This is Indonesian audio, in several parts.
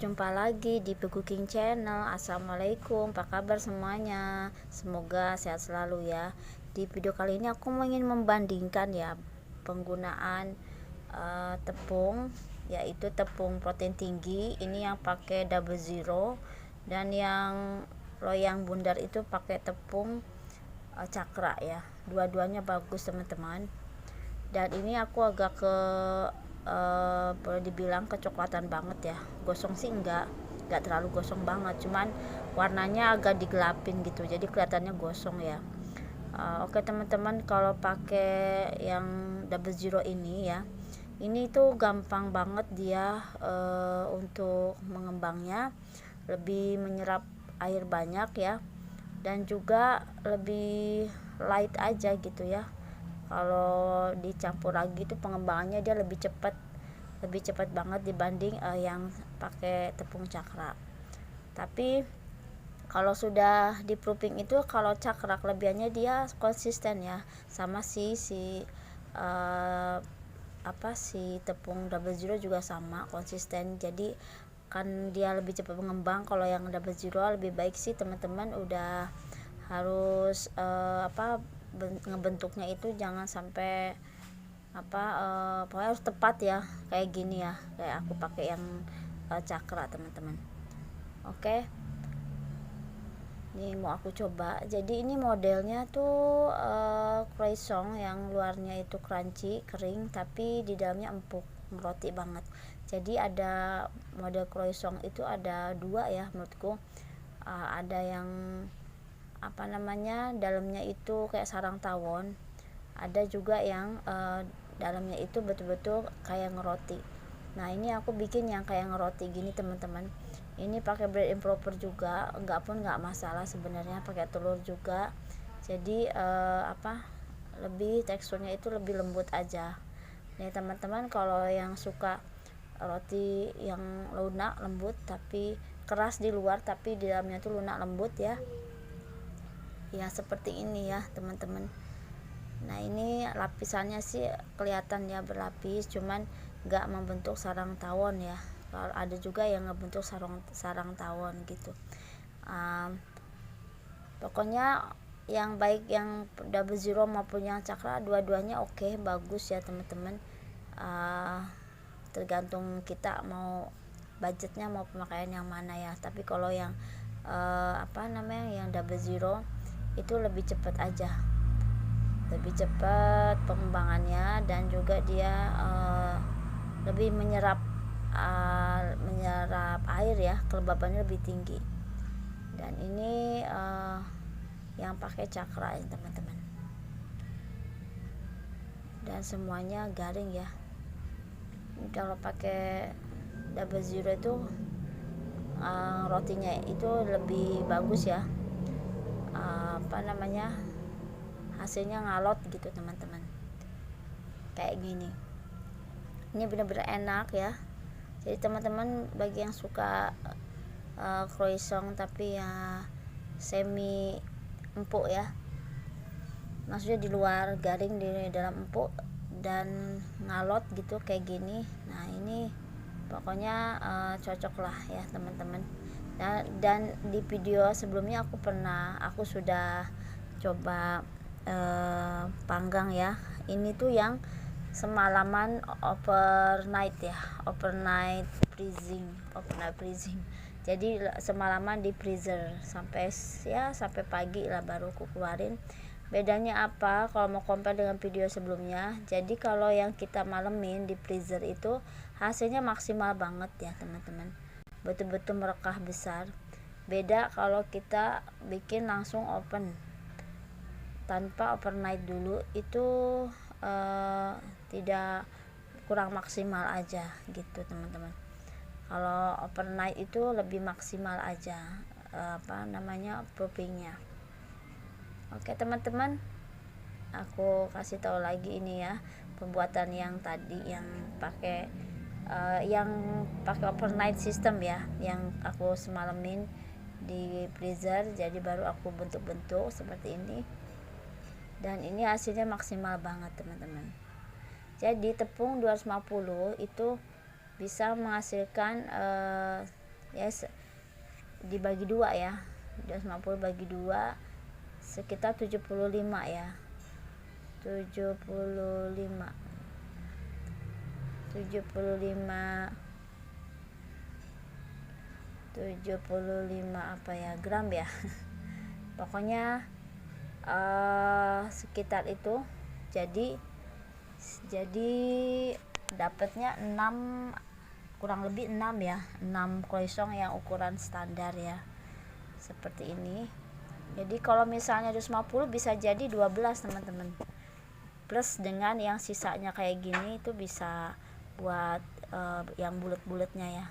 jumpa lagi di Cooking Channel. Assalamualaikum, apa kabar semuanya? Semoga sehat selalu ya. Di video kali ini aku ingin membandingkan ya penggunaan tepung, yaitu tepung protein tinggi ini yang pakai double zero, dan yang loyang bundar itu pakai tepung cakra ya. Dua-duanya bagus teman-teman. Dan ini aku agak boleh dibilang kecoklatan banget ya. Gosong sih enggak terlalu gosong banget, cuman warnanya agak digelapin gitu, jadi kelihatannya gosong ya. Oke teman-teman, kalau pakai yang double zero ini ya, ini tuh gampang banget dia untuk mengembangnya, lebih menyerap air banyak ya, dan juga lebih light aja gitu ya. Kalau dicampur lagi itu pengembangannya dia lebih cepat banget dibanding yang pakai tepung cakra. Tapi kalau sudah di proofing itu, kalau cakra kelebihannya dia konsisten ya, sama si tepung double zero juga sama konsisten, jadi kan dia lebih cepat mengembang. Kalau yang double zero lebih baik sih teman-teman udah harus ngebentuknya itu jangan sampai pokoknya harus tepat ya, kayak gini ya, kayak aku pakai yang cakra teman-teman. Oke, ini mau aku coba. Jadi ini modelnya tuh croissant yang luarnya itu crunchy kering, tapi di dalamnya empuk, roti banget. Jadi ada model croissant itu ada dua ya menurutku. Ada yang dalamnya itu kayak sarang tawon, ada juga yang dalamnya itu betul-betul kayak ngeroti. Nah ini aku bikin yang kayak ngeroti gini teman-teman. Ini pakai bread improper juga, nggak masalah sebenarnya, pakai telur juga. Jadi lebih teksturnya itu lebih lembut aja nih teman-teman. Kalau yang suka roti yang lunak lembut tapi keras di luar, tapi di dalamnya tuh lunak lembut ya, seperti ini ya teman-teman. Nah ini lapisannya sih kelihatan ya berlapis, cuman nggak membentuk sarang tawon ya. Kalau ada juga yang ngebentuk sarang tawon gitu. Pokoknya yang baik yang double zero maupun yang cakra, dua-duanya oke, bagus ya teman-teman. Tergantung kita mau budgetnya mau pemakaian yang mana ya. Tapi kalau yang yang double zero itu lebih cepat aja, lebih cepat pengembangannya, dan juga dia lebih menyerap air ya, kelembabannya lebih tinggi. Dan ini yang pakai cakra ya teman-teman, dan semuanya garing ya. Kalau pakai double zero itu rotinya itu lebih bagus ya, hasilnya ngalot gitu teman-teman, kayak gini. Ini benar-benar enak ya. Jadi teman-teman bagi yang suka croissant tapi ya semi empuk ya, maksudnya di luar garing, di dalam empuk dan ngalot gitu kayak gini. Nah ini pokoknya cocok lah ya teman-teman. Dan di video sebelumnya aku sudah coba panggang ya. Ini tuh yang semalaman overnight freezing. Jadi semalaman di freezer sampai pagi lah baru aku keluarin. Bedanya apa kalau mau compare dengan video sebelumnya? Jadi kalau yang kita malemin di freezer itu hasilnya maksimal banget ya teman-teman, betul-betul merekah besar. Beda kalau kita bikin langsung open tanpa overnight dulu, itu tidak, kurang maksimal aja gitu teman-teman. Kalau overnight itu lebih maksimal aja proofingnya. Oke teman-teman, aku kasih tahu lagi ini ya pembuatan yang tadi yang pakai overnight system ya, yang aku semalamin di freezer, jadi baru aku bentuk-bentuk seperti ini. Dan ini hasilnya maksimal banget teman-teman. Jadi tepung 250 itu bisa menghasilkan ya, dibagi 2 ya, 250 bagi 2 sekitar 75 ya, 75 apa ya gram ya. Pokoknya sekitar itu. Jadi dapatnya 6, kurang lebih 6 ya, 6 croissant yang ukuran standar ya, seperti ini. Jadi kalau misalnya 250 bisa jadi 12 teman-teman, plus dengan yang sisanya kayak gini itu bisa buat yang bulat-bulatnya ya.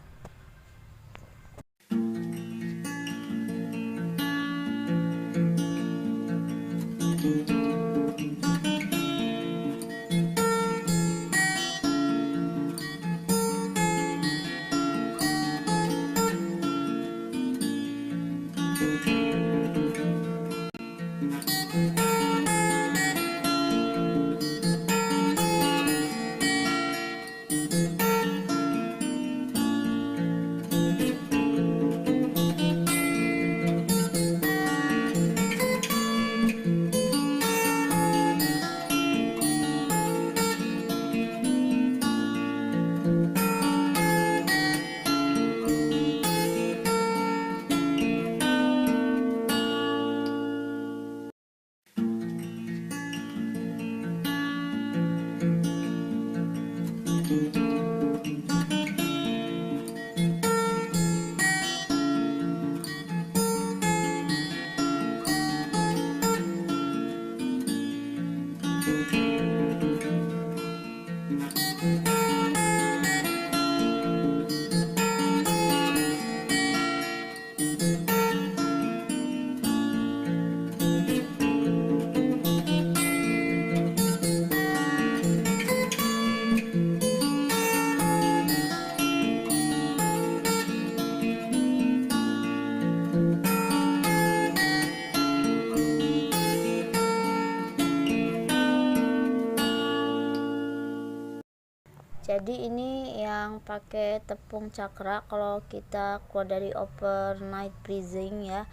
Jadi ini yang pakai tepung cakra. Kalau kita keluar dari overnight freezing ya,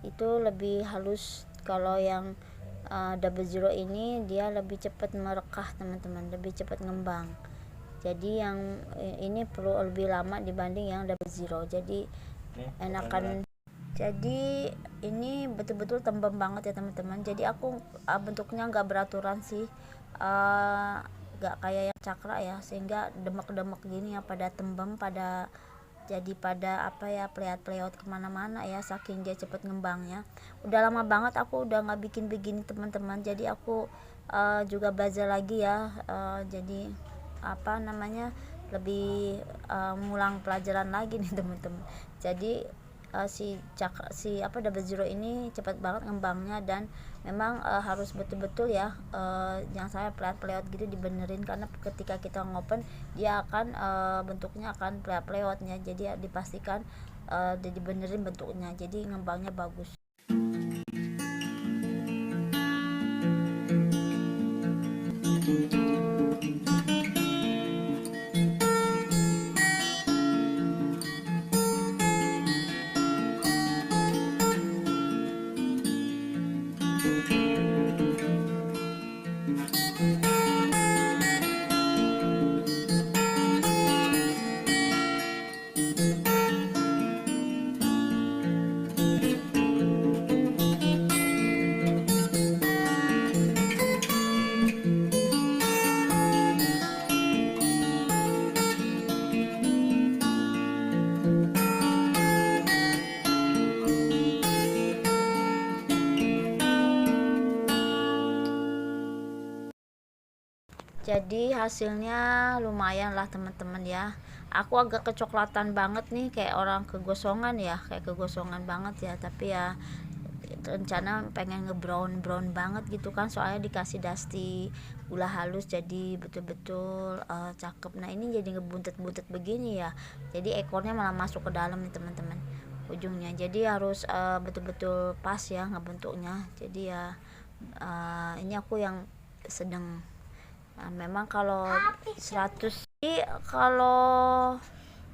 itu lebih halus. Kalau yang double zero ini dia lebih cepat merekah teman-teman, lebih cepat ngembang. Jadi yang ini perlu lebih lama dibanding yang double zero. Jadi enakan. Jadi ini betul-betul tembem banget ya teman-teman. Jadi aku bentuknya nggak beraturan sih, nggak kayak yang cakra ya, sehingga demek-demek gini ya, pada tembem, pada apa ya, pleot-pleot kemana-mana ya, saking dia cepet ngembangnya. Udah lama banget aku udah nggak bikin begini teman-teman. Jadi aku juga belajar lagi ya, jadi apa namanya, lebih ngulang pelajaran lagi nih teman-teman. Jadi si double zero ini cepat banget ngembangnya, dan memang harus betul-betul ya, yang saya pleot-pleot gitu dibenerin, karena ketika kita ngopen dia akan bentuknya akan pleot-pleotnya. Jadi dipastikan dibenerin bentuknya, jadi ngembangnya bagus. Jadi hasilnya lumayan lah teman-teman ya. Aku agak kecoklatan banget nih, kayak orang kegosongan ya, kayak kegosongan banget ya. Tapi ya rencana pengen ngebrown banget gitu kan, soalnya dikasih dusty gula halus, jadi betul-betul cakep. Nah ini jadi ngebuntet-buntet begini ya, jadi ekornya malah masuk ke dalam nih teman-teman, ujungnya. Jadi harus betul-betul pas ya ngebentuknya. Jadi ya ini aku yang sedang. Nah, memang kalau 100 sih, kalau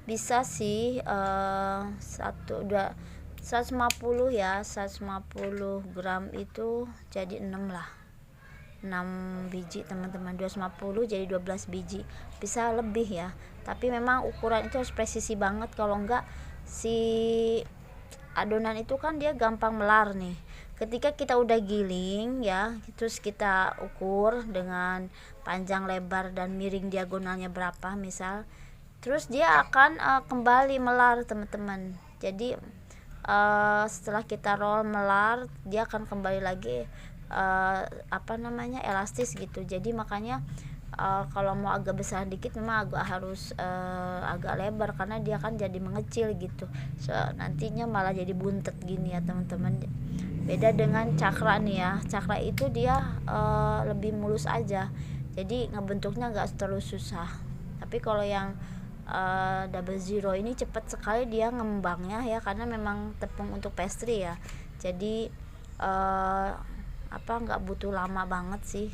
bisa sih 150 ya, 150 gram itu jadi 6 lah, 6 biji teman-teman. 250 jadi 12 biji, bisa lebih ya, tapi memang ukuran itu harus presisi banget, kalau enggak si adonan itu kan dia gampang melar nih. Ketika kita udah giling ya, terus kita ukur dengan panjang, lebar, dan miring diagonalnya berapa misal, terus dia akan kembali melar teman-teman. Jadi setelah kita roll melar, dia akan kembali lagi elastis gitu. Jadi makanya kalau mau agak besar dikit memang harus agak lebar, karena dia kan jadi mengecil gitu. Nantinya malah jadi buntet gini ya teman-teman. Beda dengan cakra nih ya, cakra itu dia lebih mulus aja, jadi ngebentuknya nggak terlalu susah. Tapi kalau yang double zero ini cepat sekali dia ngembangnya ya, karena memang tepung untuk pastry ya, jadi nggak butuh lama banget sih.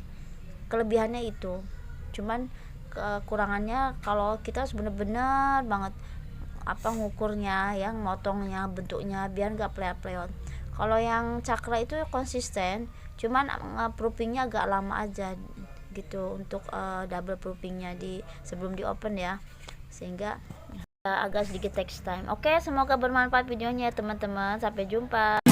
Kelebihannya itu, cuman kekurangannya kalau kita harus bener-bener banget ngukurnya, yang motongnya, bentuknya biar nggak pleot-pleot. Kalau yang cakra itu konsisten, cuman proofingnya agak lama aja gitu untuk double proofingnya sebelum di open ya, sehingga agak sedikit text time. Oke, semoga bermanfaat videonya teman-teman, sampai jumpa.